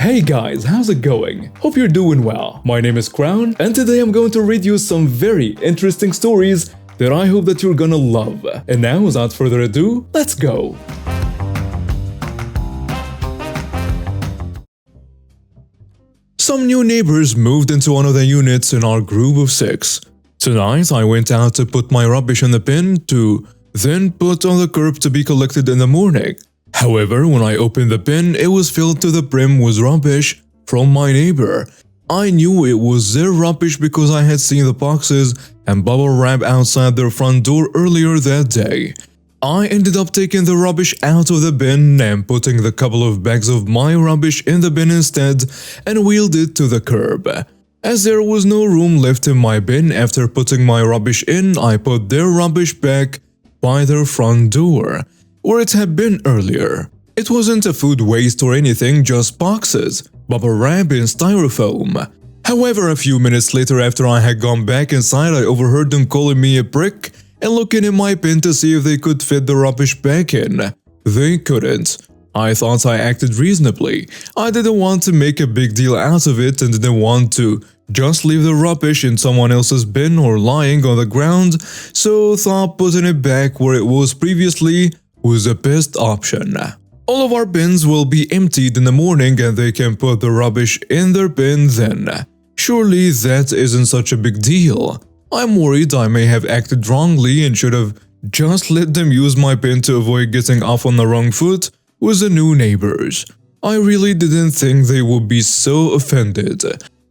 Hey guys, how's it going? Hope you're doing well. My name is Crown, and today I'm going to read you some very interesting stories that I hope that you're gonna love. And now, without further ado, let's go! Some new neighbors moved into one of the units in our group of 6. Tonight, I went out to put my rubbish in the bin to then put on the curb to be collected in the morning. However, when I opened the bin, it was filled to the brim with rubbish from my neighbor. I knew it was their rubbish because I had seen the boxes and bubble wrap outside their front door earlier that day. I ended up taking the rubbish out of the bin and putting the couple of bags of my rubbish in the bin instead and wheeled it to the curb. As there was no room left in my bin after putting my rubbish in, I put their rubbish back by their front door, where it had been earlier. It wasn't a food waste or anything, just boxes, bubble wrap and styrofoam. However, a few minutes later after I had gone back inside, I overheard them calling me a prick and looking in my bin to see if they could fit the rubbish back in. They couldn't. I thought I acted reasonably. I didn't want to make a big deal out of it and didn't want to just leave the rubbish in someone else's bin or lying on the ground, so thought putting it back where it was previously was the best option. All of our bins will be emptied in the morning and they can put the rubbish in their bin then. Surely that isn't such a big deal. I'm worried I may have acted wrongly and should have just let them use my bin to avoid getting off on the wrong foot with the new neighbors. I really didn't think they would be so offended.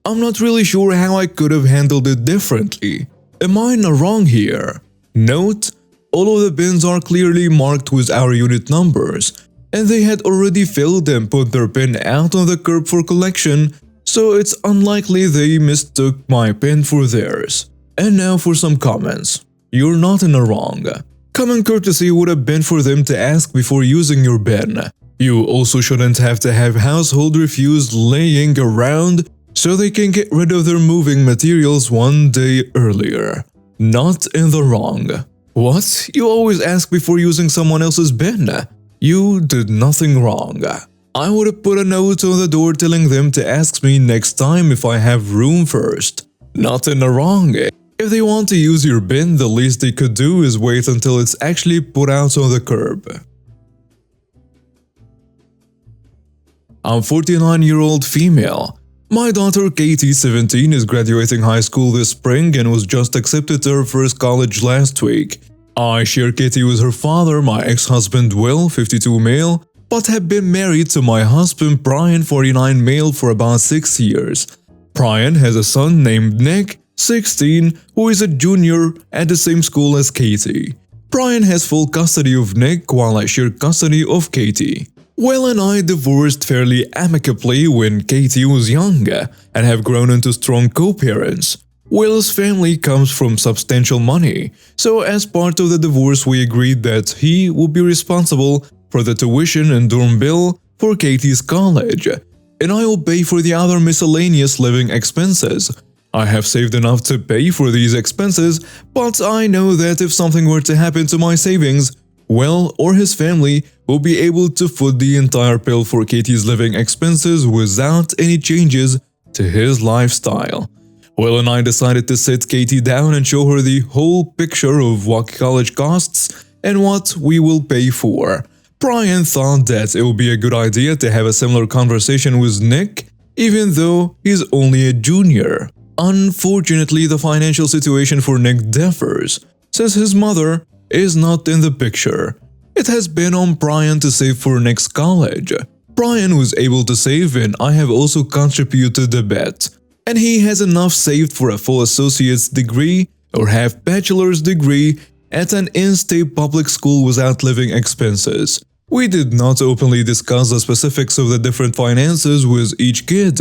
I'm not really sure how I could have handled it differently. Am I in the wrong here? Note: all of the bins are clearly marked with our unit numbers, and they had already filled and put their bin out on the curb for collection, so it's unlikely they mistook my bin for theirs. And now for some comments. You're not in the wrong. Common courtesy would have been for them to ask before using your bin. You also shouldn't have to have household refuse laying around so they can get rid of their moving materials one day earlier. Not in the wrong. What? You always ask before using someone else's bin? You did nothing wrong. I would have put a note on the door telling them to ask me next time if I have room first. Not in the wrong. If they want to use your bin, the least they could do is wait until it's actually put out on the curb. I'm 49-year-old female. My daughter Katie, 17, is graduating high school this spring and was just accepted to her first college last week. I share Katie with her father, my ex-husband Will, 52 male, but have been married to my husband Brian, 49 male, for about 6 years. Brian has a son named Nick, 16, who is a junior at the same school as Katie. Brian has full custody of Nick while I share custody of Katie. Will and I divorced fairly amicably when Katie was young and have grown into strong co-parents. Will's family comes from substantial money, so as part of the divorce we agreed that he would be responsible for the tuition and dorm bill for Katie's college, and I will pay for the other miscellaneous living expenses. I have saved enough to pay for these expenses, but I know that if something were to happen to my savings, Will or his family will be able to foot the entire bill for Katie's living expenses without any changes to his lifestyle. Will and I decided to sit Katie down and show her the whole picture of what college costs and what we will pay for. Brian thought that it would be a good idea to have a similar conversation with Nick, even though he's only a junior. Unfortunately, the financial situation for Nick differs, since his mother is not in the picture. It has been on Brian to save for Nick's college. Brian was able to save and I have also contributed a bit. And he has enough saved for a full associate's degree or half bachelor's degree at an in-state public school without living expenses. We did not openly discuss the specifics of the different finances with each kid,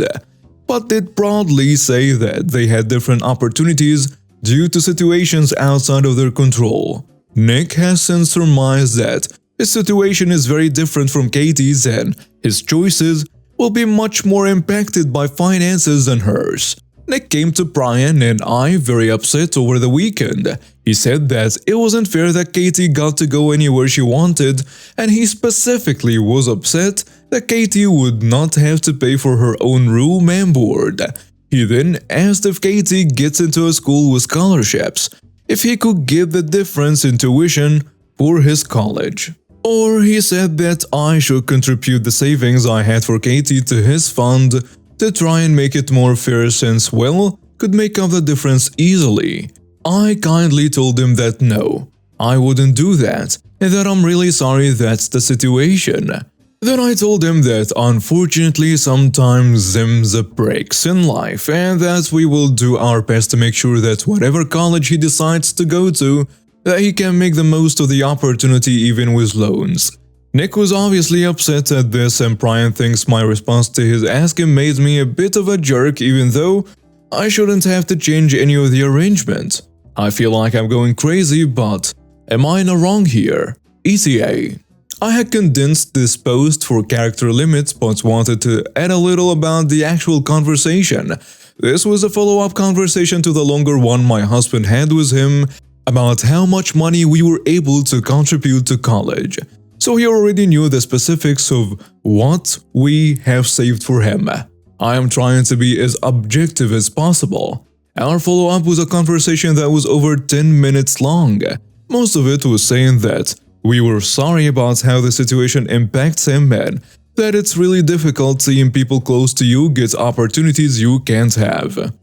but did broadly say that they had different opportunities due to situations outside of their control. Nick has since surmised that his situation is very different from Katie's and his choices will be much more impacted by finances than hers. Nick came to Brian and I very upset over the weekend. He said that it wasn't fair that Katie got to go anywhere she wanted, and he specifically was upset that Katie would not have to pay for her own room and board. He then asked if Katie gets into a school with scholarships, if he could give the difference in tuition for his college. Or he said that I should contribute the savings I had for Katie to his fund to try and make it more fair since, well, could make up the difference easily. I kindly told him that no, I wouldn't do that, and that I'm really sorry that's the situation. Then I told him that unfortunately sometimes there's breaks in life and that we will do our best to make sure that whatever college he decides to go to, that he can make the most of the opportunity even with loans. Nick was obviously upset at this, and Brian thinks my response to his asking made me a bit of a jerk, even though I shouldn't have to change any of the arrangement. I feel like I'm going crazy, but am I in the wrong here? ETA. I had condensed this post for character limits but wanted to add a little about the actual conversation. This was a follow-up conversation to the longer one my husband had with him about how much money we were able to contribute to college. So he already knew the specifics of what we have saved for him. I am trying to be as objective as possible. Our follow-up was a conversation that was over 10 minutes long. Most of it was saying that we were sorry about how the situation impacts him and that it's really difficult seeing people close to you get opportunities you can't have.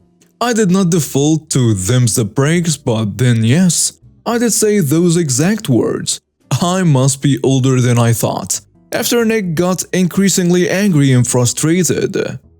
I did not default to them's the breaks, but then yes, I did say those exact words. I must be older than I thought. After Nick got increasingly angry and frustrated,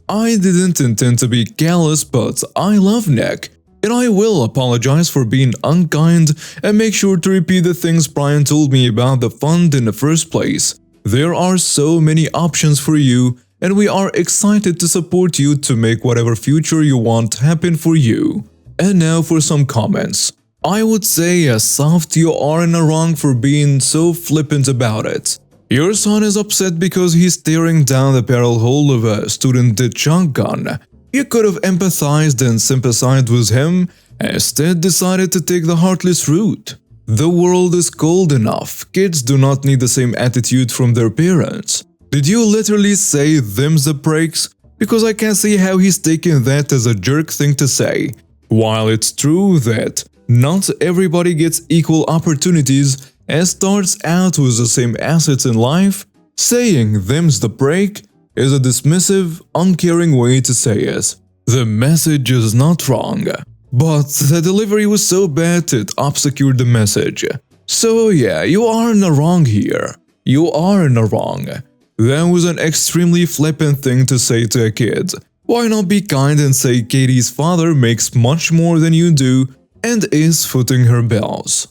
I didn't intend to be callous, but I love Nick, and I will apologize for being unkind and make sure to repeat the things Brian told me about the fund in the first place. There are so many options for you, and we are excited to support you to make whatever future you want happen for you. And now for some comments. I would say as soft you are in the wrong for being so flippant about it. Your son is upset because he's staring down the barrel hole of a student shotgun. You could have empathized and sympathized with him, and instead decided to take the heartless route. The world is cold enough, kids do not need the same attitude from their parents. Did you literally say them's the breaks? Because I can't see how he's taking that as a jerk thing to say. While it's true that not everybody gets equal opportunities and starts out with the same assets in life, saying them's the break is a dismissive, uncaring way to say it. The message is not wrong, but the delivery was so bad it obscured the message. So yeah, you are in the wrong here. You are in the wrong. That was an extremely flippant thing to say to a kid. Why not be kind and say Katie's father makes much more than you do and is footing her bills?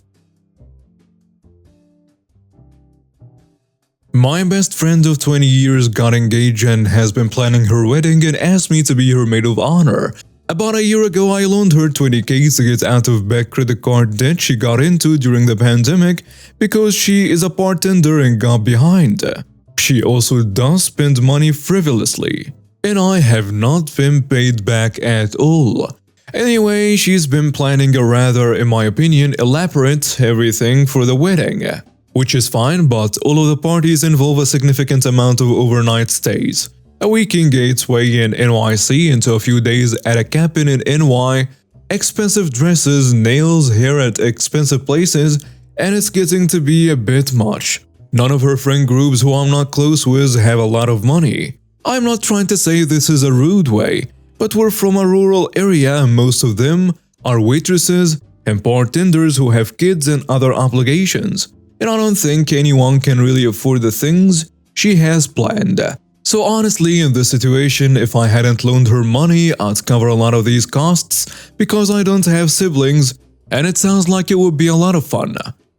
My best friend of 20 years got engaged and has been planning her wedding and asked me to be her maid of honor. About a year ago, I loaned her $20K to get out of bad credit card debt she got into during the pandemic because she is a bartender and got behind. She also does spend money frivolously, and I have not been paid back at all. Anyway, she's been planning a rather, in my opinion, elaborate everything for the wedding. Which is fine, but all of the parties involve a significant amount of overnight stays. A week in Gateway in NYC into a few days at a cabin in NY, expensive dresses, nails, hair at expensive places, and it's getting to be a bit much. None of her friend groups who I'm not close with have a lot of money. I'm not trying to say this is a rude way, but we're from a rural area and most of them are waitresses and bartenders who have kids and other obligations. And I don't think anyone can really afford the things she has planned. So honestly, in this situation, if I hadn't loaned her money, I'd cover a lot of these costs because I don't have siblings, and it sounds like it would be a lot of fun.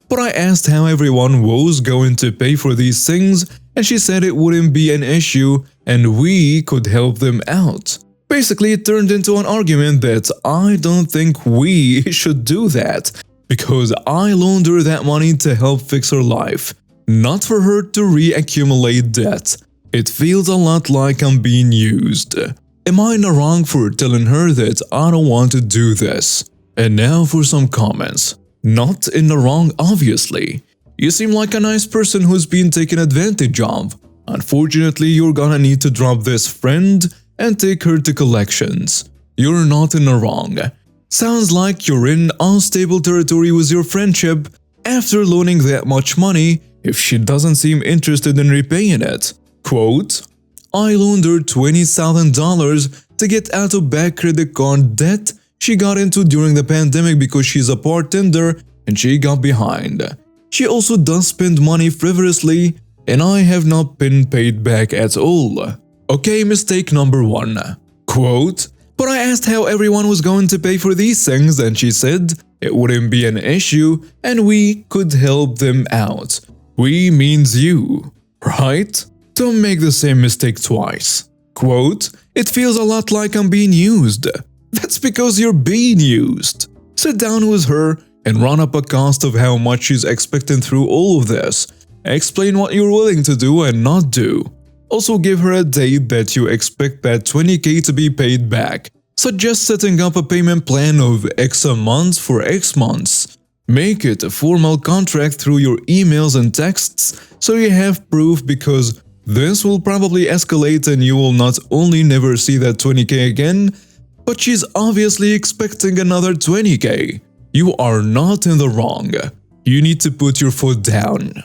But I asked how everyone was going to pay for these things, and she said it wouldn't be an issue and we could help them out. Basically, it turned into an argument that I don't think we should do that, because I loaned her that money to help fix her life, not for her to reaccumulate debt. It feels a lot like I'm being used. Am I in the wrong for telling her that I don't want to do this? And now for some comments. Not in the wrong, obviously. You seem like a nice person who's being taken advantage of. Unfortunately, you're gonna need to drop this friend and take her to collections. You're not in the wrong. Sounds like you're in unstable territory with your friendship after loaning that much money if she doesn't seem interested in repaying it. Quote, I loaned her $20,000 to get out of bad credit card debt she got into during the pandemic because she's a bartender and she got behind. She also does spend money frivolously and I have not been paid back at all. Okay, mistake number 1. Quote, but I asked how everyone was going to pay for these things and she said it wouldn't be an issue and we could help them out. We means you, right? Don't make the same mistake twice. Quote, it feels a lot like I'm being used. That's because you're being used. Sit down with her and run up a cost of how much she's expecting through all of this. Explain what you're willing to do and not do. Also give her a date that you expect that $20K to be paid back. Suggest setting up a payment plan of X a month for X months. Make it a formal contract through your emails and texts so you have proof, because this will probably escalate and you will not only never see that $20K again, but she's obviously expecting another $20K. You are not in the wrong. You need to put your foot down.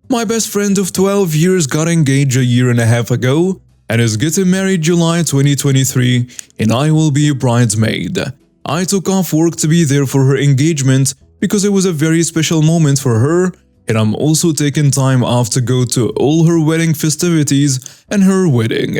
My best friend of 12 years got engaged a year and a half ago and is getting married July 2023, and I will be a bridesmaid. I took off work to be there for her engagement because it was a very special moment for her, and I'm also taking time off to go to all her wedding festivities and her wedding.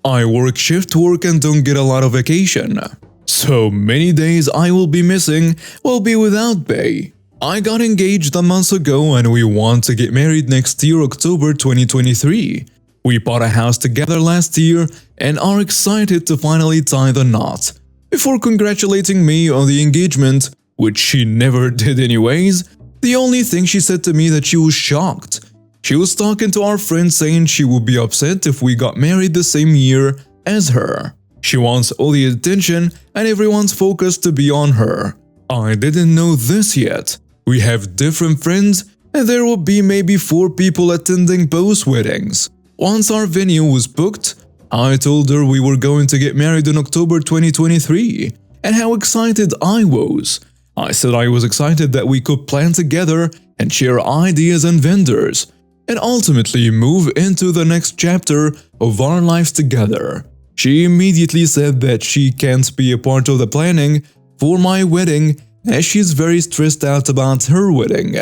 I work shift work and don't get a lot of vacation. So many days I will be missing will be without pay. I got engaged a month ago and we want to get married next year, October 2023. We bought a house together last year and are excited to finally tie the knot. Before congratulating me on the engagement, which she never did anyways, the only thing she said to me that she was shocked. She was talking to our friend saying she would be upset if we got married the same year as her. She wants all the attention and everyone's focus to be on her. I didn't know this yet. We have different friends and there will be maybe 4 people attending both weddings. Once our venue was booked, I told her we were going to get married in October 2023 and how excited I was. I said I was excited that we could plan together and share ideas and vendors, and ultimately move into the next chapter of our lives together. She immediately said that she can't be a part of the planning for my wedding as she's very stressed out about her wedding.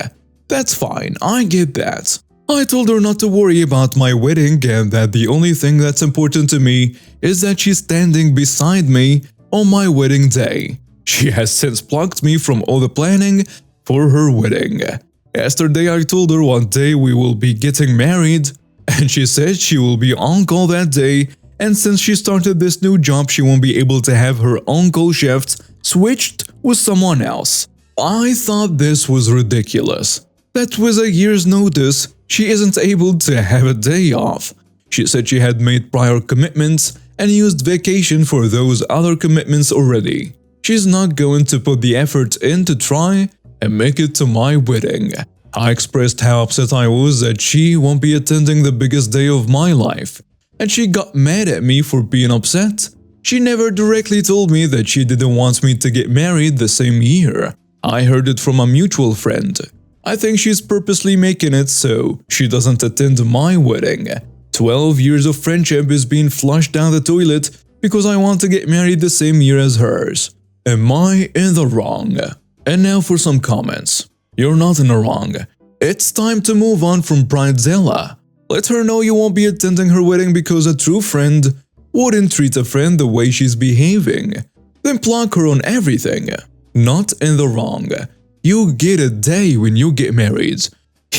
That's fine, I get that. I told her not to worry about my wedding and that the only thing that's important to me is that she's standing beside me on my wedding day. She has since plucked me from all the planning for her wedding. Yesterday I told her what day we will be getting married, and she said she will be on call that day, and since she started this new job she won't be able to have her on-call shifts switched with someone else. I thought this was ridiculous. That with a year's notice, she isn't able to have a day off. She said she had made prior commitments and used vacation for those other commitments already. She's not going to put the effort in to try and make it to my wedding. I expressed how upset I was that she won't be attending the biggest day of my life, and she got mad at me for being upset. She never directly told me that she didn't want me to get married the same year. I heard it from a mutual friend. I think she's purposely making it so she doesn't attend my wedding. 12 years of friendship is being flushed down the toilet because I want to get married the same year as hers. Am I in the wrong? And now for some comments. You're not in the wrong. It's time to move on from Bridezilla. Let her know you won't be attending her wedding because a true friend wouldn't treat a friend the way she's behaving. Then block her on everything. Not in the wrong. You get a day when you get married.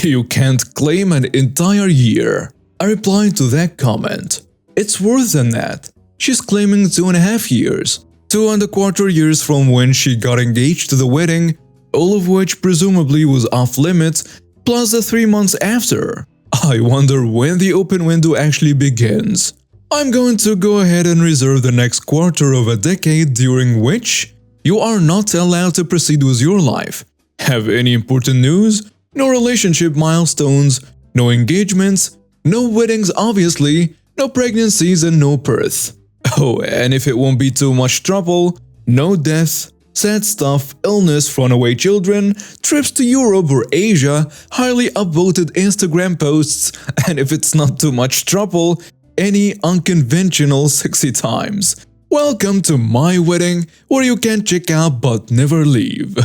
You can't claim an entire year. I replied to that comment. It's worse than that. She's claiming 2.5 years. 2.25 years from when she got engaged to the wedding, all of which presumably was off limits, plus the 3 months after. I wonder when the open window actually begins. I'm going to go ahead and reserve the next quarter of a decade during which you are not allowed to proceed with your life. Have any important news? no relationship milestones, no engagements, no weddings obviously, no pregnancies and no birth. Oh, and if it won't be too much trouble, no death, sad stuff, illness, runaway children, trips to Europe or Asia, highly upvoted Instagram posts, and if it's not too much trouble, any unconventional sexy times. Welcome to my wedding, where you can check out but never leave.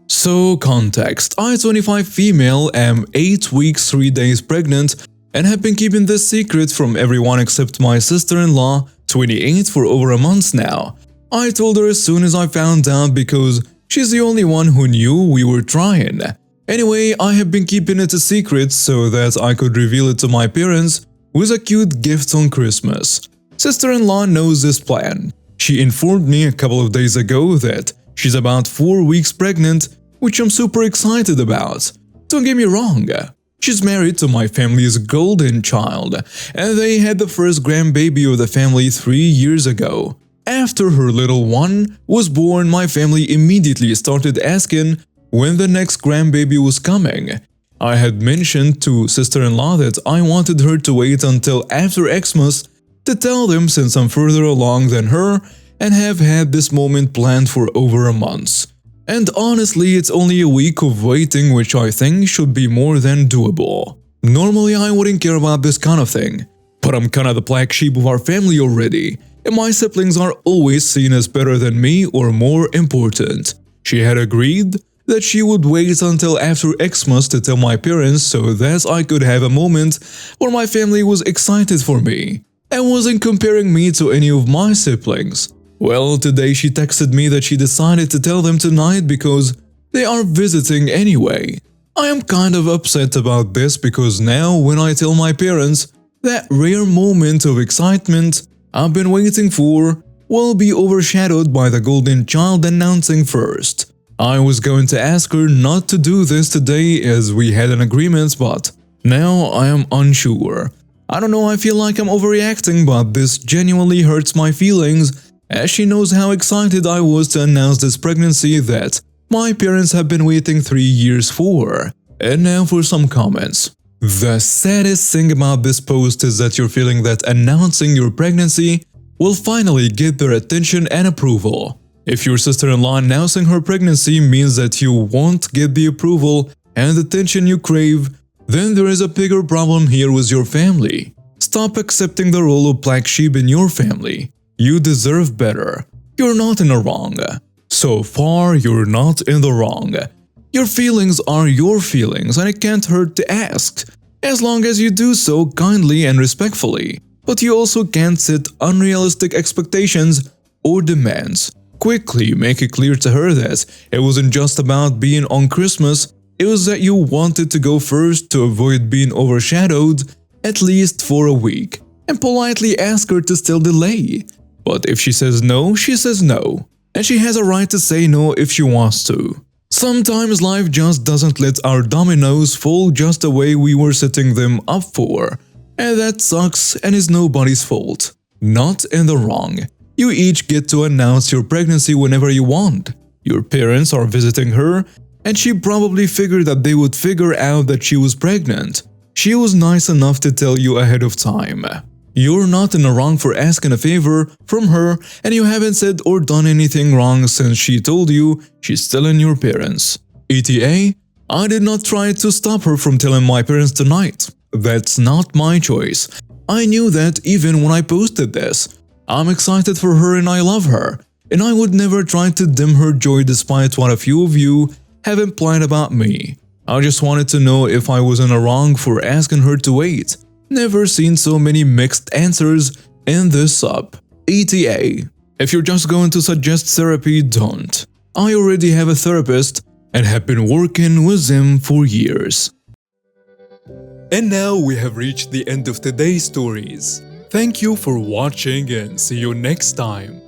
So, context. I, 25 female, am 8 weeks 3 days pregnant and have been keeping this secret from everyone except my sister-in-law, 28, for over a month now. I told her as soon as I found out because she's the only one who knew we were trying. Anyway, I have been keeping it a secret so that I could reveal it to my parents with a cute gift on Christmas. Sister-in-law knows this plan. She informed me a couple of days ago that she's about 4 weeks pregnant, which I'm super excited about. Don't get me wrong, she's married to my family's golden child, and they had the first grandbaby of the family 3 years ago. After her little one was born, my family immediately started asking when the next grandbaby was coming. I had mentioned to sister-in-law that I wanted her to wait until after Xmas to tell them since I'm further along than her and have had this moment planned for over a month. And honestly, it's only a week of waiting, which I think should be more than doable. Normally, I wouldn't care about this kind of thing, but I'm kinda the black sheep of our family already, and my siblings are always seen as better than me or more important. She had agreed that she would wait until after Xmas to tell my parents so that I could have a moment where my family was excited for me and wasn't comparing me to any of my siblings. Well, today she texted me that she decided to tell them tonight because they are visiting anyway. I am kind of upset about this because now when I tell my parents, that rare moment of excitement I've been waiting for will be overshadowed by the golden child announcing first. I was going to ask her not to do this today as we had an agreement, but now I am unsure. I don't know, I feel like I'm overreacting, but this genuinely hurts my feelings as she knows how excited I was to announce this pregnancy that my parents have been waiting 3 years for. And now for some comments. The saddest thing about this post is that you're feeling that announcing your pregnancy will finally get their attention and approval. If your sister-in-law announcing her pregnancy means that you won't get the approval and attention you crave, then there is a bigger problem here with your family. Stop accepting the role of black sheep in your family. You deserve better. You're not in the wrong. So far, you're not in the wrong. Your feelings are your feelings and it can't hurt to ask, as long as you do so kindly and respectfully. But you also can't set unrealistic expectations or demands. Quickly make it clear to her that it wasn't just about being on Christmas, it was that you wanted to go first to avoid being overshadowed, at least for a week, and politely ask her to still delay. But if she says no, she says no, and she has a right to say no if she wants to. Sometimes life just doesn't let our dominoes fall just the way we were setting them up for, and that sucks and is nobody's fault. Not in the wrong. You each get to announce your pregnancy whenever you want. Your parents are visiting her, and she probably figured that they would figure out that she was pregnant. She was nice enough to tell you ahead of time. You're not in the wrong for asking a favor from her, and you haven't said or done anything wrong since she told you she's telling your parents. ETA, I did not try to stop her from telling my parents tonight. That's not my choice. I knew that even when I posted this. I'm excited for her and I love her, and I would never try to dim her joy despite what a few of you have implied about me. I just wanted to know if I was in the wrong for asking her to wait. Never seen so many mixed answers in this sub. ETA. If you're just going to suggest therapy, don't. I already have a therapist and have been working with him for years. And now we have reached the end of today's stories. Thank you for watching and see you next time.